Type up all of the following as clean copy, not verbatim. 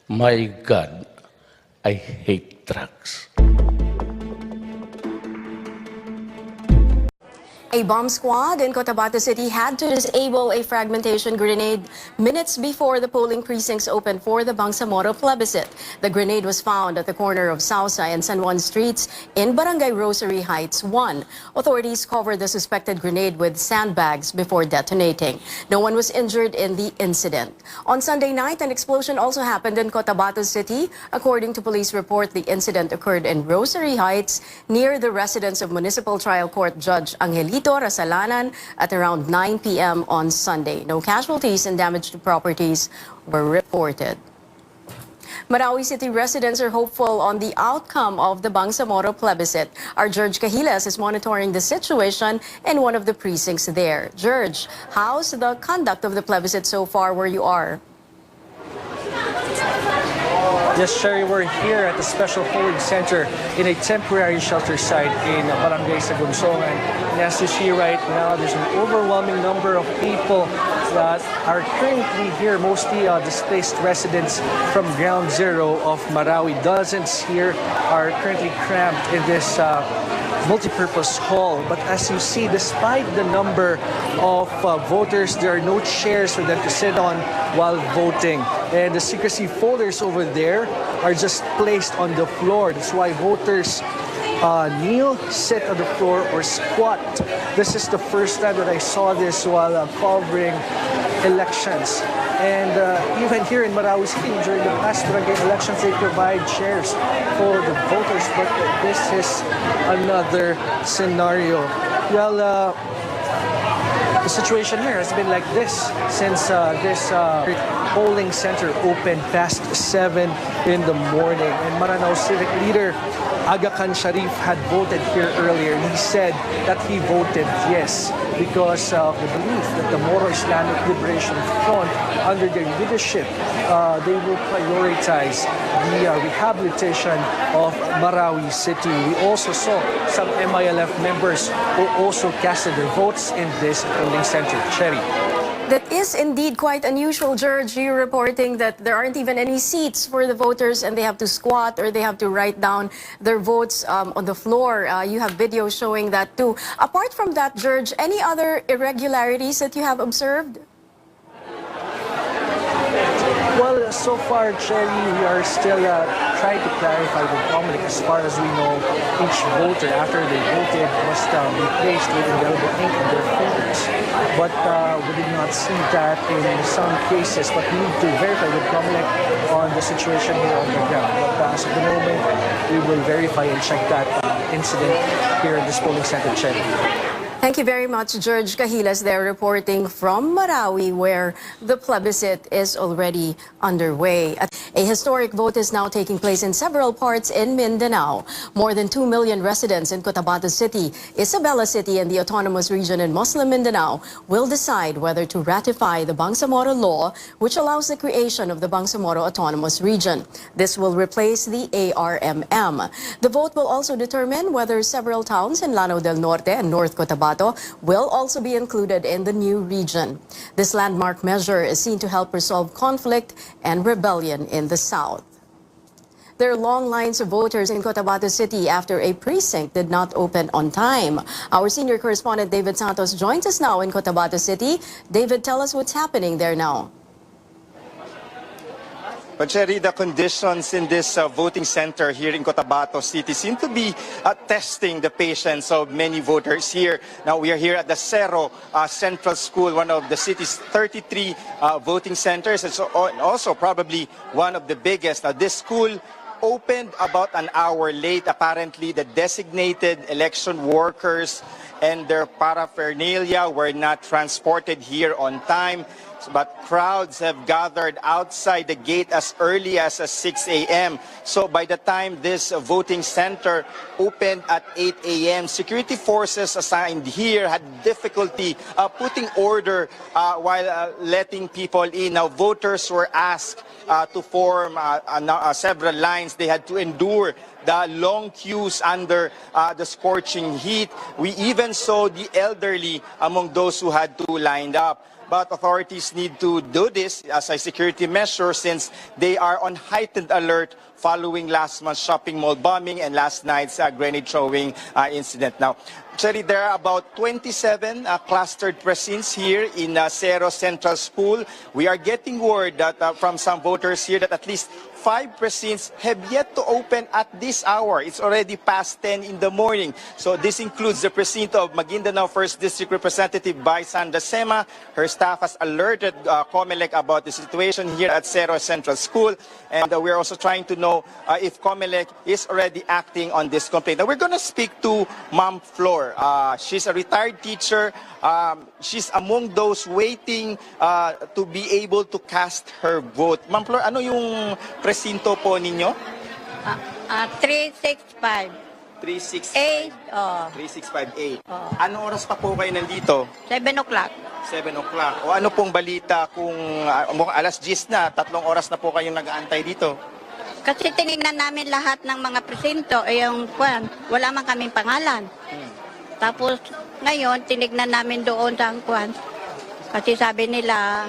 My God, I hate drugs. A bomb squad in Cotabato City had to disable a fragmentation grenade minutes before the polling precincts opened for the Bangsamoro plebiscite. The grenade was found at the corner of Sausa and San Juan streets in Barangay Rosary Heights 1. Authorities covered the suspected grenade with sandbags before detonating. No one was injured in the incident. On Sunday night, an explosion also happened in Cotabato City. According to police report, the incident occurred in Rosary Heights near the residence of Municipal Trial Court Judge Angelito Rasalanan at around 9 p.m. on Sunday. No casualties and damage to properties were reported. Marawi City residents are hopeful on the outcome of the Bangsamoro plebiscite. Our George Cahilas is monitoring the situation in one of the precincts there. George, how's the conduct of the plebiscite so far where you are? Yes, Sherry, we're here at the special polling center in a temporary shelter site in Barangay Sagunsongan. And as you see right now, there's an overwhelming number of people that are currently here, mostly displaced residents from ground zero of Marawi. Dozens here are currently cramped in this multi-purpose hall. But as you see, despite the number of voters, there are no chairs for them to sit on while voting. And the secrecy folders over there are just placed on the floor. That's why voters kneel, sit on the floor, or squat. This is the first time that I saw this while covering elections. And even here in Marawi City, during the past barangay elections, they provide chairs for the voters. But this is another scenario. Well, the situation here has been like this since this polling center opened past 7 in the morning. And Maranao Civic Leader Aga Khan Sharif had voted here earlier, and he said that he voted yes because of the belief that the Moro Islamic Liberation Front, under their leadership, they will prioritize the rehabilitation of Marawi City. We also saw some MILF members who also casted their votes in this polling center. Cherry. That is indeed quite unusual, George. You're reporting that there aren't even any seats for the voters and they have to squat or they have to write down their votes on the floor. You have videos showing that too. Apart from that, George, any other irregularities that you have observed? Well, so far, Cherry, we are still trying to clarify the public. As far as we know, each voter, after they voted, must be placed with indelible ink on their fingers. But we did not see that in some cases. But we need to verify with the public on the situation here on the ground. But as of the moment, we will verify and check that incident here at this polling center, Cherry. Thank you very much, George Cahilas there reporting from Marawi, where the plebiscite is already underway. A historic vote is now taking place in several parts in Mindanao. More than 2 million residents in Cotabato City, Isabela City, and the autonomous region in Muslim Mindanao will decide whether to ratify the Bangsamoro law, which allows the creation of the Bangsamoro Autonomous Region. This will replace the ARMM. The vote will also determine whether several towns in Lanao del Norte and North Cotabato will also be included in the new region. This landmark measure is seen to help resolve conflict and rebellion in the south. There are long lines of voters in Cotabato City after a precinct did not open on time. Our senior correspondent David Santos joins us now in Cotabato City. David, tell us what's happening there now. But Cherry, the conditions in this voting center here in Cotabato City seem to be testing the patience of many voters here. Now we are here at the Cerro Central School, one of the city's 33 voting centers, and also probably one of the biggest. Now this school opened about an hour late. Apparently the designated election workers and their paraphernalia were not transported here on time. But crowds have gathered outside the gate as early as 6 a.m. So by the time this voting center opened at 8 a.m., security forces assigned here had difficulty putting order while letting people in. Now voters were asked to form several lines. They had to endure the long queues under the scorching heat. We even saw the elderly among those who had to line up. but authorities need to do this as a security measure since they are on heightened alert following last month's shopping mall bombing and last night's grenade throwing incident. Now, actually, there are about 27 clustered precincts here in Cerro Central School. We are getting word that from some voters here that at least 5 precincts have yet to open at this hour. It's already past 10 in the morning. So this includes the precinct of Maguindanao 1st District Representative by Sandra Sema. Her staff has alerted COMELEC about the situation here at Cerro Central School. And we're also trying to know if COMELEC is already acting on this complaint. Now we're going to speak to Ma'am Flor. She's a retired teacher. She's among those waiting to be able to cast her vote. Ma'am Flor, ano yung presinto po ninyo? 365. 368. 3658. Anong oras pa po kayo nandito? 7 o'clock. 7 o'clock. O ano pong balita kung alas 10 na, 3 oras na po kayong nag-aantay dito? Kasi tinignan namin lahat ng mga presinto, yung wala man kaming pangalan. Tapos ngayon, tinignan namin doon sa kwan. Kasi sabi nila,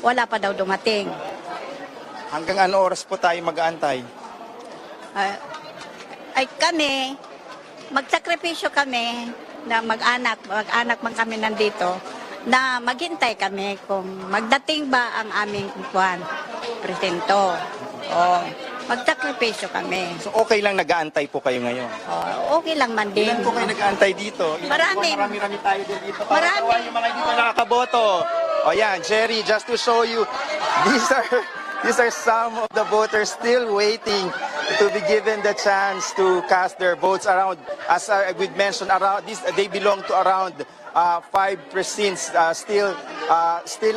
wala pa daw dumating. Hanggang ano oras po tayo mag-aantay? Ay kami, magsakripisyo kami na mag-anak man kami nandito, na maghintay kami kung magdating ba ang aming kwan, presinto. Magsakripisyo kami. So okay lang nag-aantay po kayo ngayon? Okay lang man din. Ilan po kayo nag-aantay dito? Marami tayo din dito. Marami. Para yung mga hindi pa nakakaboto. O yan, Jerry, just to show you, these are some of the voters still waiting to be given the chance to cast their votes around. As we mentioned, around they belong to around 5 precincts still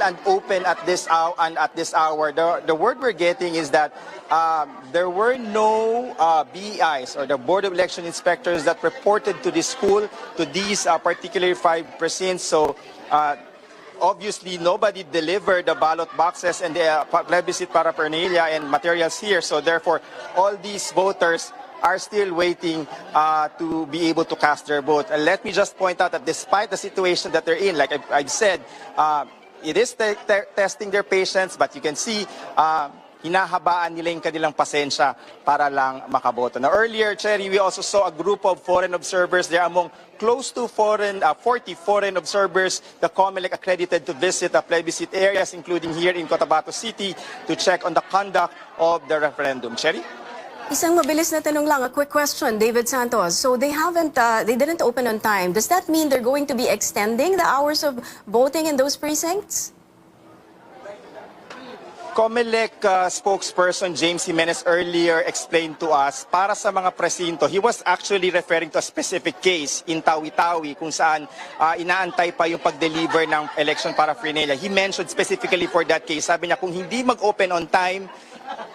unopened at this hour. The word we're getting is that there were no BIs or the Board of Election Inspectors that reported to the school to these particular 5 precincts. So obviously nobody delivered the ballot boxes and the plebiscite paraphernalia and materials here. So therefore, all these voters are still waiting to be able to cast their vote. And let me just point out that despite the situation that they're in, like I've said, it is testing their patience, but you can see hinahabaan nila yung kanilang pasensya para lang makaboto. Now earlier, Cherry, we also saw a group of foreign observers. They're among close to 40 foreign observers, the COMELEC accredited to visit the plebiscite areas, including here in Cotabato City, to check on the conduct of the referendum. Cherry? Isang mabilis na tanong lang, a quick question, David Santos. So they didn't open on time. Does that mean they're going to be extending the hours of voting in those precincts? COMELEC spokesperson James Jimenez earlier explained to us, para sa mga presinto, he was actually referring to a specific case in Tawi-Tawi kung saan inaantay pa yung pag-deliver ng election paraphernalia. He mentioned specifically for that case, sabi niya kung hindi mag-open on time,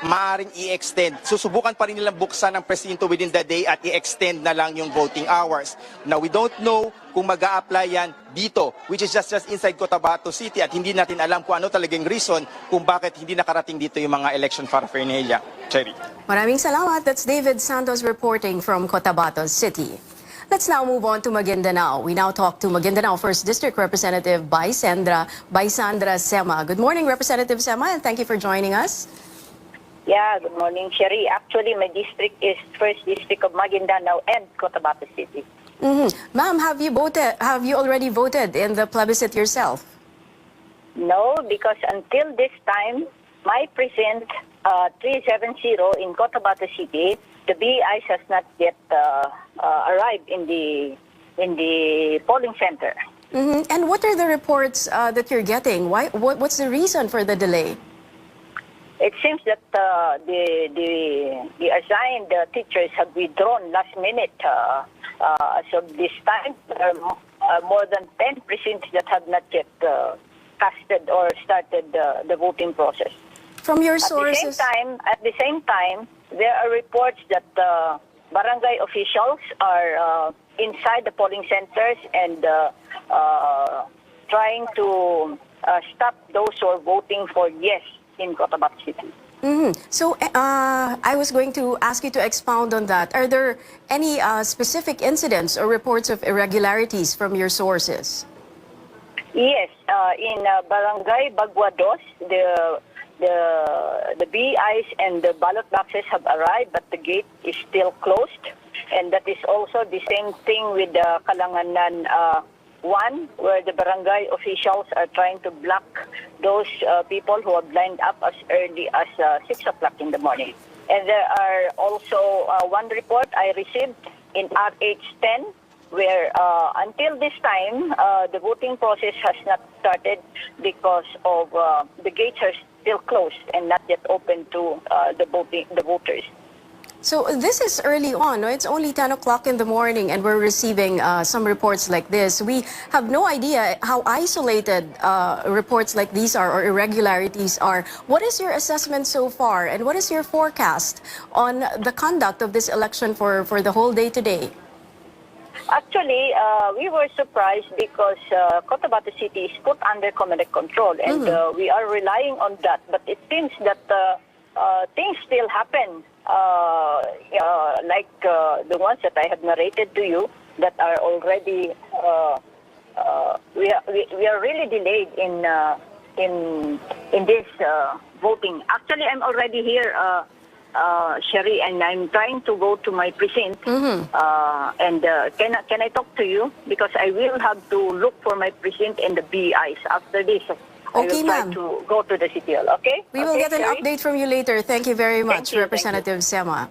maaaring i-extend. Susubukan pa rin nilang buksan ang presinto within the day at i-extend na lang yung voting hours. Now, we don't know kung mag-a-apply yan dito, which is just inside Cotabato City, at hindi natin alam kung ano talagang reason kung bakit hindi nakarating dito yung mga election paraphernalia. Cherry. Maraming salamat. That's David Santos reporting from Cotabato City. Let's now move on to Maguindanao. We now talk to Maguindanao 1st District Representative by Sandra Sema. Good morning, Representative Sema, and thank you for joining us. Yeah, good morning, Sherry. Actually, my district is 1st District of Maguindanao and Cotabato City. Ma'am, have you already voted in the plebiscite yourself? No, because until this time, my precinct 370 in Cotabato City, the BIs has not yet arrived in the polling center. And what are the reports that you're getting? What's the reason for the delay? It seems that the assigned teachers have withdrawn last minute. So this time, there are more than 10 precincts that have not yet casted or started the voting process. From your sources, at the same time, there are reports that barangay officials are inside the polling centers and trying to stop those who are voting for yes in Cotabato City. So I was going to ask you to expound on that. Are there any specific incidents or reports of irregularities from your sources? Yes, in Barangay Baguados, the BIs and the ballot boxes have arrived, but the gate is still closed. And that is also the same thing with the Kalanganan 1, where the barangay officials are trying to block those people who have lined up as early as 6 o'clock in the morning. And there are also one report I received in RH10, where until this time, the voting process has not started because of the gates are still closed and not yet open to the voters. So this is early on, no? It's only 10 o'clock in the morning and we're receiving some reports like this. We have no idea how isolated reports like these are or irregularities are. What is your assessment so far and what is your forecast on the conduct of this election for the whole day today? Actually, we were surprised because Cotabato City is put under Comelec control and we are relying on that. But it seems that things still happen. Like the ones that I have narrated to you that are already we are really delayed in this voting. Actually, I'm already here, Sherry, and I'm trying to go to my precinct. And can I talk to you because I will have to look for my precinct and the BIs after this. Okay, I will try ma'am. to go to the city hall, okay? We will get an Sherry? update from you later. Thank you very much, you, thank you. Representative Sema.